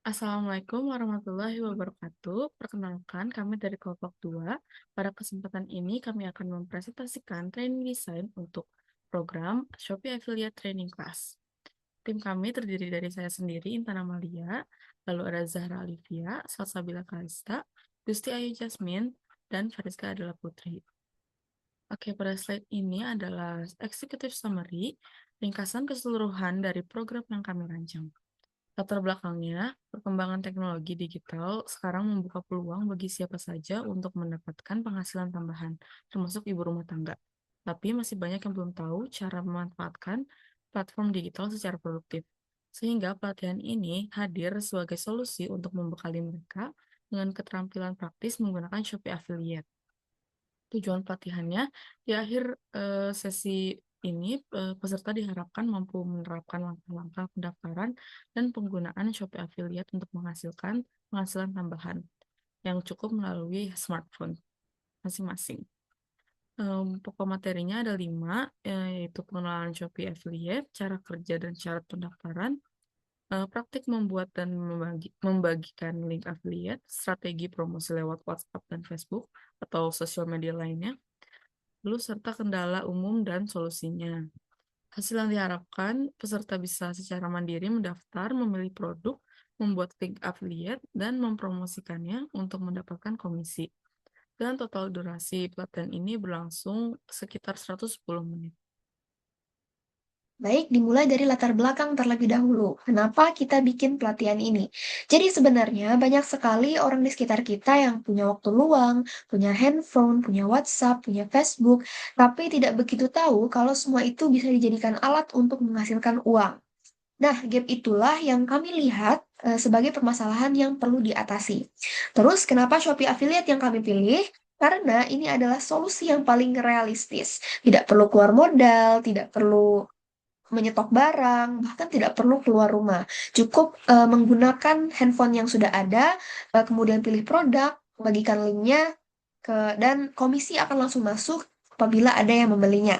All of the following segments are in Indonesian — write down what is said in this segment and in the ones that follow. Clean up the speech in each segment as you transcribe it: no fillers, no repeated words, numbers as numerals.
Assalamualaikum warahmatullahi wabarakatuh. Perkenalkan, kami dari kelompok 2. Pada kesempatan ini, kami akan mempresentasikan training design untuk program Shopee Affiliate Training Class. Tim kami terdiri dari saya sendiri, Intan Amalia, lalu ada Zahra Alivia, Salsabila Kalista, Gusti Ayu Jasmine, dan Fariska Adela Putri. Oke, pada slide ini adalah executive summary, ringkasan keseluruhan dari program yang kami rancang. Latar belakangnya, perkembangan teknologi digital sekarang membuka peluang bagi siapa saja untuk mendapatkan penghasilan tambahan, termasuk ibu rumah tangga. Tapi masih banyak yang belum tahu cara memanfaatkan platform digital secara produktif. Sehingga pelatihan ini hadir sebagai solusi untuk membekali mereka dengan keterampilan praktis menggunakan Shopee Affiliate. Tujuan pelatihannya, di akhir sesi ini, peserta diharapkan mampu menerapkan langkah-langkah pendaftaran dan penggunaan Shopee Affiliate untuk menghasilkan penghasilan tambahan yang cukup melalui smartphone masing-masing. Pokok materinya ada 5, yaitu pengenalan Shopee Affiliate, cara kerja dan syarat pendaftaran, praktik membuat dan membagikan link affiliate, strategi promosi lewat WhatsApp dan Facebook atau sosial media lainnya, lalu serta kendala umum dan solusinya. Hasil yang diharapkan, peserta bisa secara mandiri mendaftar, memilih produk, membuat link affiliate, dan mempromosikannya untuk mendapatkan komisi. Dan total durasi pelatihan ini berlangsung sekitar 110 menit. Baik, dimulai dari latar belakang terlebih dahulu. Kenapa kita bikin pelatihan ini? Jadi sebenarnya banyak sekali orang di sekitar kita yang punya waktu luang, punya handphone, punya WhatsApp, punya Facebook, tapi tidak begitu tahu kalau semua itu bisa dijadikan alat untuk menghasilkan uang. Nah, gap itulah yang kami lihat sebagai permasalahan yang perlu diatasi. Terus, kenapa Shopee Affiliate yang kami pilih? Karena ini adalah solusi yang paling realistis. Tidak perlu keluar modal, tidak perlu menyetok barang, bahkan tidak perlu keluar rumah. Cukup menggunakan handphone yang sudah ada, kemudian pilih produk, bagikan linknya, dan komisi akan langsung masuk apabila ada yang membelinya.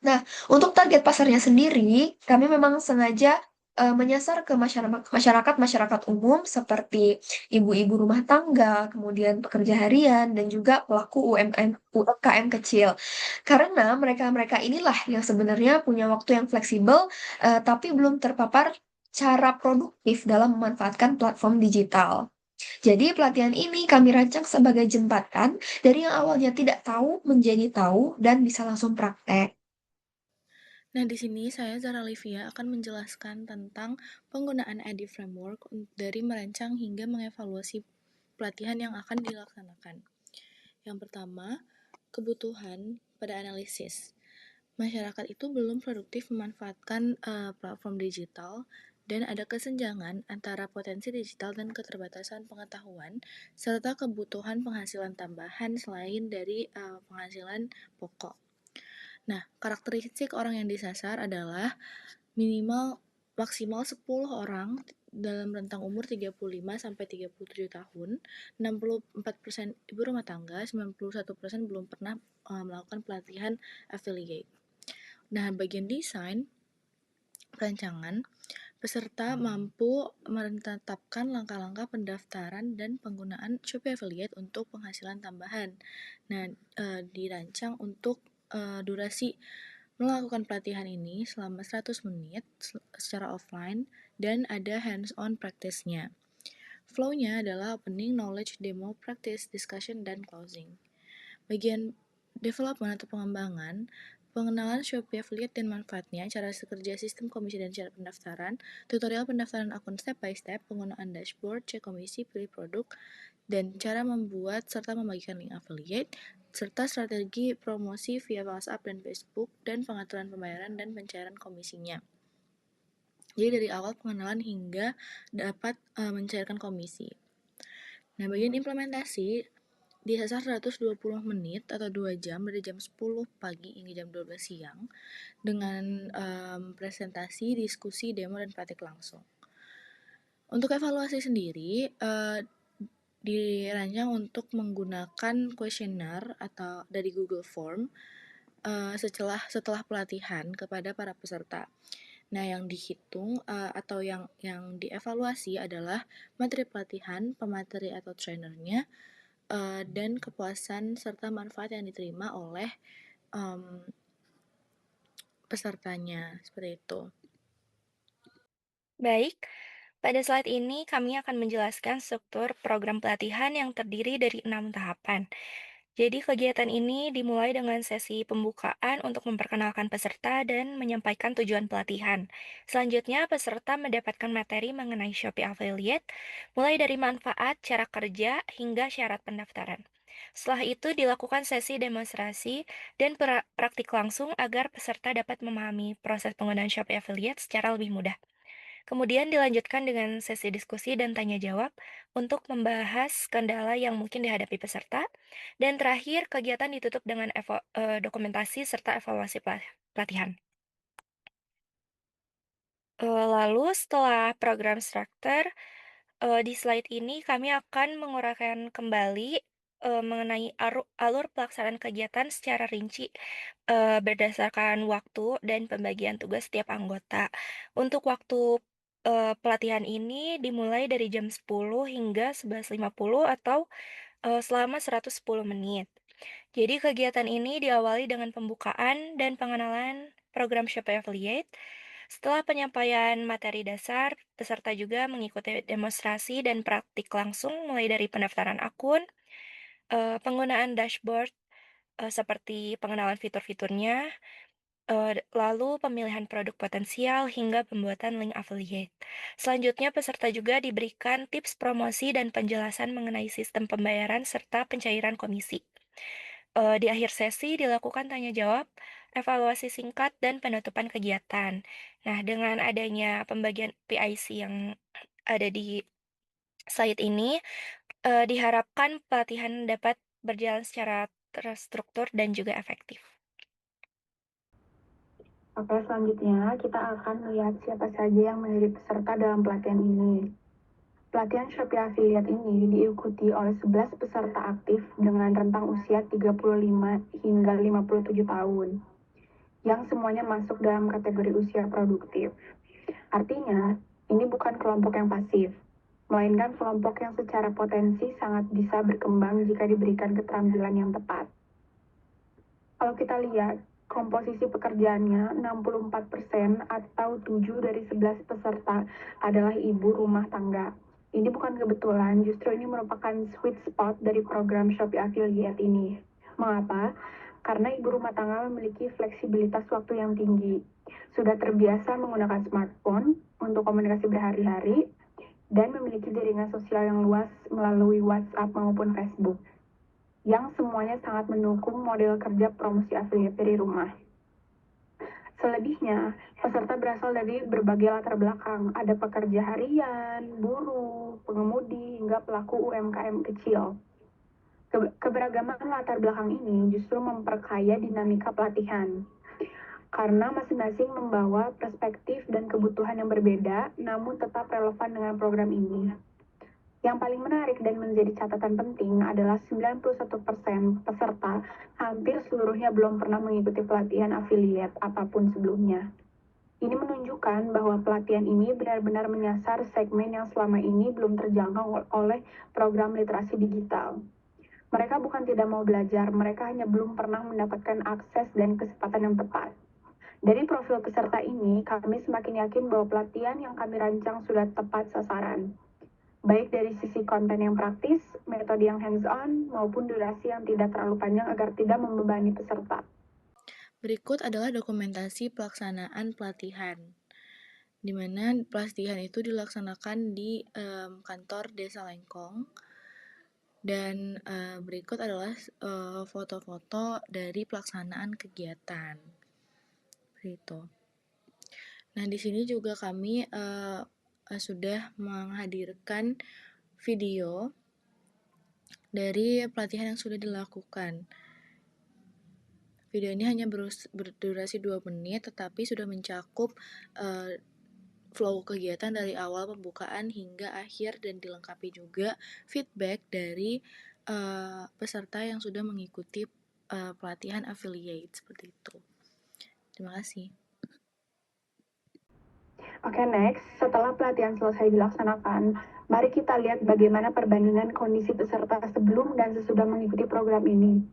Nah, untuk target pasarnya sendiri, kami memang sengaja menyasar ke masyarakat umum seperti ibu-ibu rumah tangga, kemudian pekerja harian, dan juga pelaku UMKM kecil. Karena mereka-mereka inilah yang sebenarnya punya waktu yang fleksibel, tapi belum terpapar cara produktif dalam memanfaatkan platform digital. Jadi pelatihan ini kami rancang sebagai jembatan dari yang awalnya tidak tahu menjadi tahu dan bisa langsung praktek. Nah, di sini saya Zara Livia akan menjelaskan tentang penggunaan EDI Framework dari merancang hingga mengevaluasi pelatihan yang akan dilaksanakan. Yang pertama, kebutuhan pada analisis. Masyarakat itu belum produktif memanfaatkan platform digital dan ada kesenjangan antara potensi digital dan keterbatasan pengetahuan serta kebutuhan penghasilan tambahan selain dari penghasilan pokok. Nah, karakteristik orang yang disasar adalah minimal maksimal 10 orang dalam rentang umur 35 sampai 37 tahun, 64% ibu rumah tangga, 91% belum pernah melakukan pelatihan affiliate. Nah, bagian desain perancangan, peserta mampu menetapkan langkah-langkah pendaftaran dan penggunaan Shopee Affiliate untuk penghasilan tambahan. Nah, dirancang untuk durasi melakukan pelatihan ini selama 100 menit secara offline dan ada hands-on practice-nya. Flow-nya adalah opening, knowledge, demo, practice, discussion, dan closing. Bagian development atau pengembangan, pengenalan Shopee Affiliate dan manfaatnya, cara kerja sistem komisi dan cara pendaftaran, tutorial pendaftaran akun step by step, penggunaan dashboard, cek komisi, pilih produk, dan cara membuat serta membagikan link affiliate, serta strategi promosi via WhatsApp dan Facebook, dan pengaturan pembayaran dan pencairan komisinya. Jadi dari awal pengenalan hingga dapat mencairkan komisi. Nah, bagian implementasi disasar 120 menit atau 2 jam dari jam 10 pagi hingga jam 12 siang dengan presentasi, diskusi, demo, dan praktik langsung. Untuk evaluasi sendiri, dirancang untuk menggunakan kuesioner atau dari Google Form setelah pelatihan kepada para peserta. Nah, yang dihitung atau yang dievaluasi adalah materi pelatihan, pemateri atau trainernya, dan kepuasan serta manfaat yang diterima oleh um, pesertanya, seperti itu. Baik, pada slide ini kami akan menjelaskan struktur program pelatihan yang terdiri dari 6 tahapan. Jadi kegiatan ini dimulai dengan sesi pembukaan untuk memperkenalkan peserta dan menyampaikan tujuan pelatihan. Selanjutnya, peserta mendapatkan materi mengenai Shopee Affiliate, mulai dari manfaat, cara kerja, hingga syarat pendaftaran. Setelah itu dilakukan sesi demonstrasi dan praktik langsung agar peserta dapat memahami proses penggunaan Shopee Affiliate secara lebih mudah. Kemudian dilanjutkan dengan sesi diskusi dan tanya jawab untuk membahas kendala yang mungkin dihadapi peserta. Dan terakhir, kegiatan ditutup dengan dokumentasi serta evaluasi pelatihan. Lalu setelah program struktur, di slide ini kami akan menguraikan kembali mengenai alur pelaksanaan kegiatan secara rinci berdasarkan waktu dan pembagian tugas setiap anggota. Untuk waktu pelatihan ini dimulai dari jam 10 hingga 11.50 atau selama 110 menit. Jadi kegiatan ini diawali dengan pembukaan dan pengenalan program Shopee Affiliate. Setelah penyampaian materi dasar, peserta juga mengikuti demonstrasi dan praktik langsung mulai dari pendaftaran akun, penggunaan dashboard seperti pengenalan fitur-fiturnya, lalu pemilihan produk potensial hingga pembuatan link affiliate. Selanjutnya, peserta juga diberikan tips promosi dan penjelasan mengenai sistem pembayaran serta pencairan komisi. Di akhir sesi dilakukan tanya jawab, evaluasi singkat, dan penutupan kegiatan. Nah, dengan adanya pembagian PIC yang ada di slide ini, diharapkan pelatihan dapat berjalan secara terstruktur dan juga efektif. Oke, selanjutnya kita akan melihat siapa saja yang menjadi peserta dalam pelatihan ini. Pelatihan Shopee Affiliate ini diikuti oleh 11 peserta aktif dengan rentang usia 35 hingga 57 tahun, yang semuanya masuk dalam kategori usia produktif. Artinya, ini bukan kelompok yang pasif, melainkan kelompok yang secara potensi sangat bisa berkembang jika diberikan keterampilan yang tepat. Kalau kita lihat, komposisi pekerjaannya 64% atau 7 dari 11 peserta adalah ibu rumah tangga. Ini bukan kebetulan, justru ini merupakan sweet spot dari program Shopee Affiliate ini. Mengapa? Karena ibu rumah tangga memiliki fleksibilitas waktu yang tinggi. Sudah terbiasa menggunakan smartphone untuk komunikasi berhari-hari dan memiliki jaringan sosial yang luas melalui WhatsApp maupun Facebook, yang semuanya sangat mendukung model kerja promosi affiliate dari rumah. Selebihnya, peserta berasal dari berbagai latar belakang. Ada pekerja harian, buruh, pengemudi, hingga pelaku UMKM kecil. Keberagaman latar belakang ini justru memperkaya dinamika pelatihan, karena masing-masing membawa perspektif dan kebutuhan yang berbeda, namun tetap relevan dengan program ini. Yang paling menarik dan menjadi catatan penting adalah 91% peserta hampir seluruhnya belum pernah mengikuti pelatihan affiliate apapun sebelumnya. Ini menunjukkan bahwa pelatihan ini benar-benar menyasar segmen yang selama ini belum terjangkau oleh program literasi digital. Mereka bukan tidak mau belajar, mereka hanya belum pernah mendapatkan akses dan kesempatan yang tepat. Dari profil peserta ini, kami semakin yakin bahwa pelatihan yang kami rancang sudah tepat sasaran, baik dari sisi konten yang praktis, metode yang hands-on, maupun durasi yang tidak terlalu panjang agar tidak membebani peserta. Berikut adalah dokumentasi pelaksanaan pelatihan, di mana pelatihan itu dilaksanakan di kantor Desa Lengkong. Dan berikut adalah foto-foto dari pelaksanaan kegiatan. Begitu. Nah, di sini juga kami sudah menghadirkan video dari pelatihan yang sudah dilakukan. Video ini hanya berdurasi 2 menit, tetapi sudah mencakup flow kegiatan dari awal pembukaan hingga akhir dan dilengkapi juga feedback dari peserta yang sudah mengikuti pelatihan affiliate seperti itu. Terima kasih. Oke, next. Setelah pelatihan selesai dilaksanakan, mari kita lihat bagaimana perbandingan kondisi peserta sebelum dan sesudah mengikuti program ini.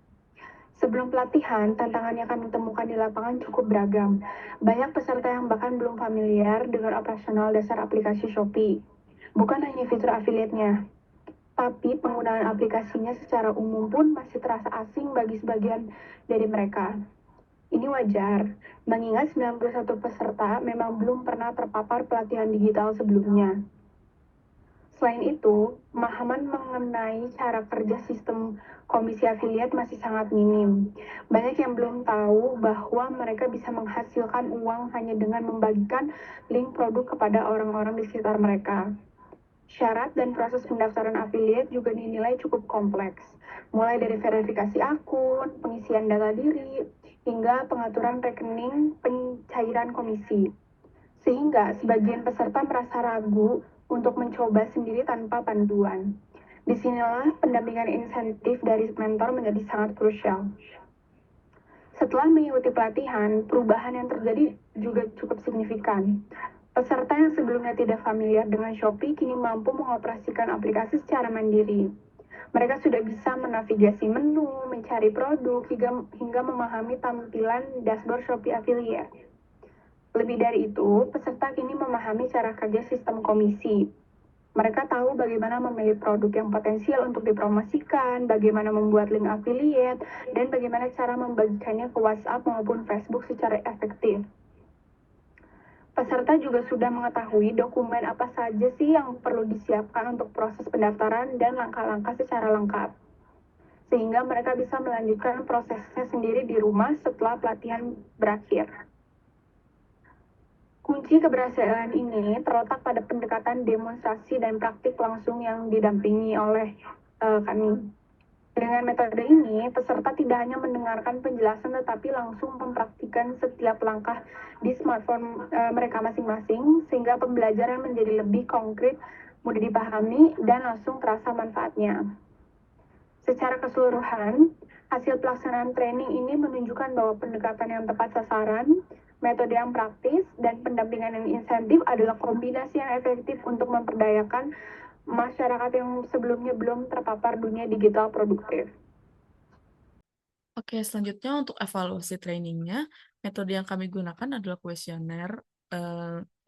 Sebelum pelatihan, tantangan yang kami temukan di lapangan cukup beragam. Banyak peserta yang bahkan belum familiar dengan operasional dasar aplikasi Shopee. Bukan hanya fitur affiliate-nya, tapi penggunaan aplikasinya secara umum pun masih terasa asing bagi sebagian dari mereka. Ini wajar, mengingat 91 peserta memang belum pernah terpapar pelatihan digital sebelumnya. Selain itu, pemahaman mengenai cara kerja sistem komisi afiliat masih sangat minim. Banyak yang belum tahu bahwa mereka bisa menghasilkan uang hanya dengan membagikan link produk kepada orang-orang di sekitar mereka. Syarat dan proses pendaftaran afiliat juga dinilai cukup kompleks, mulai dari verifikasi akun, pengisian data diri, hingga pengaturan rekening pencairan komisi. Sehingga sebagian peserta merasa ragu untuk mencoba sendiri tanpa panduan. Disinilah pendampingan insentif dari mentor menjadi sangat krusial. Setelah mengikuti pelatihan, perubahan yang terjadi juga cukup signifikan. Peserta yang sebelumnya tidak familiar dengan Shopee kini mampu mengoperasikan aplikasi secara mandiri. Mereka sudah bisa menavigasi menu, mencari produk, hingga memahami tampilan dashboard Shopee Affiliate. Lebih dari itu, peserta kini memahami cara kerja sistem komisi. Mereka tahu bagaimana memilih produk yang potensial untuk dipromosikan, bagaimana membuat link affiliate, dan bagaimana cara membagikannya ke WhatsApp maupun Facebook secara efektif. Peserta juga sudah mengetahui dokumen apa saja sih yang perlu disiapkan untuk proses pendaftaran dan langkah-langkah secara lengkap. Sehingga mereka bisa melanjutkan prosesnya sendiri di rumah setelah pelatihan berakhir. Kunci keberhasilan ini terletak pada pendekatan demonstrasi dan praktik langsung yang didampingi oleh kami. Dengan metode ini, peserta tidak hanya mendengarkan penjelasan tetapi langsung mempraktikkan setiap langkah di smartphone mereka masing-masing sehingga pembelajaran menjadi lebih konkret, mudah dipahami, dan langsung terasa manfaatnya. Secara keseluruhan, hasil pelaksanaan training ini menunjukkan bahwa pendekatan yang tepat sasaran, metode yang praktis, dan pendampingan yang insentif adalah kombinasi yang efektif untuk memperdayakan masyarakat yang sebelumnya belum terpapar dunia digital produktif. Oke, selanjutnya untuk evaluasi trainingnya, metode yang kami gunakan adalah kuesioner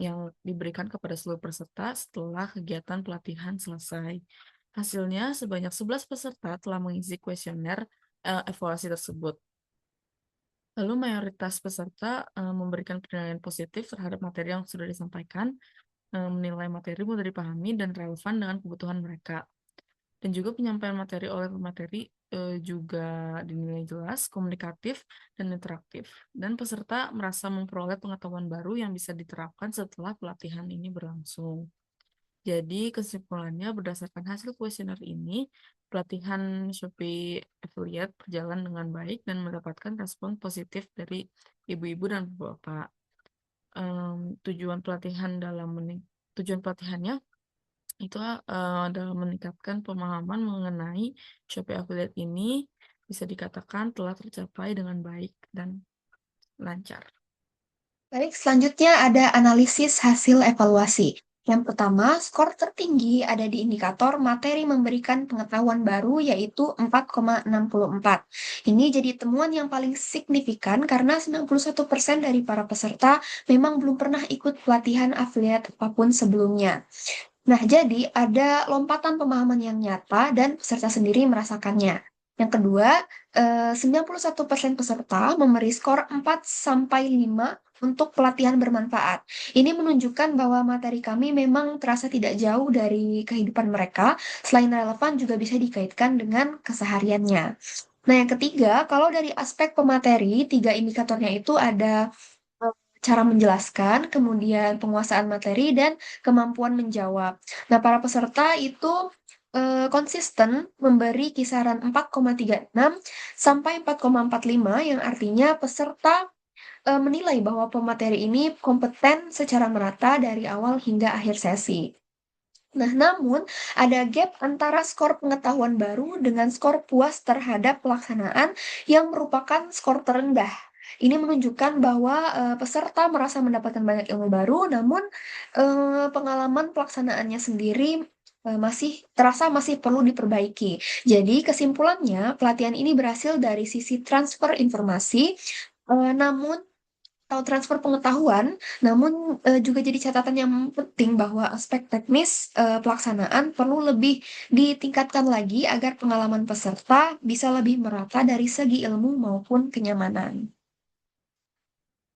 yang diberikan kepada seluruh peserta setelah kegiatan pelatihan selesai. Hasilnya, sebanyak 11 peserta telah mengisi kuesioner evaluasi tersebut. Lalu mayoritas peserta memberikan penilaian positif terhadap materi yang sudah disampaikan, menilai materi mudah dipahami dan relevan dengan kebutuhan mereka. Dan juga penyampaian materi oleh pemateri juga dinilai jelas, komunikatif, dan interaktif. Dan peserta merasa memperoleh pengetahuan baru yang bisa diterapkan setelah pelatihan ini berlangsung. Jadi kesimpulannya berdasarkan hasil kuesioner ini, pelatihan Shopee Affiliate berjalan dengan baik dan mendapatkan respon positif dari ibu-ibu dan bapak. Tujuan pelatihannya itu dalam meningkatkan pemahaman mengenai Shopee Affiliate ini bisa dikatakan telah tercapai dengan baik dan lancar. Baik, selanjutnya ada analisis hasil evaluasi. Yang pertama, skor tertinggi ada di indikator materi memberikan pengetahuan baru yaitu 4,64. Ini jadi temuan yang paling signifikan karena 91% dari para peserta memang belum pernah ikut pelatihan affiliate apapun sebelumnya. Nah, jadi ada lompatan pemahaman yang nyata dan peserta sendiri merasakannya. Yang kedua, 91% peserta memberi skor 4-5 untuk pelatihan bermanfaat. Ini menunjukkan bahwa materi kami memang terasa tidak jauh dari kehidupan mereka, selain relevan juga bisa dikaitkan dengan kesehariannya. Nah, yang ketiga, kalau dari aspek pemateri, 3 indikatornya itu ada cara menjelaskan, kemudian penguasaan materi, dan kemampuan menjawab. Nah, para peserta itu konsisten memberi kisaran 4,36 sampai 4,45 yang artinya peserta menilai bahwa pemateri ini kompeten secara merata dari awal hingga akhir sesi. Nah, namun ada gap antara skor pengetahuan baru dengan skor puas terhadap pelaksanaan yang merupakan skor terendah. Ini menunjukkan bahwa peserta merasa mendapatkan banyak ilmu baru, namun pengalaman pelaksanaannya sendiri masih perlu diperbaiki. Jadi kesimpulannya, pelatihan ini berhasil dari sisi transfer informasi, namun atau transfer pengetahuan, namun juga jadi catatan yang penting bahwa aspek teknis pelaksanaan perlu lebih ditingkatkan lagi agar pengalaman peserta bisa lebih merata dari segi ilmu maupun kenyamanan.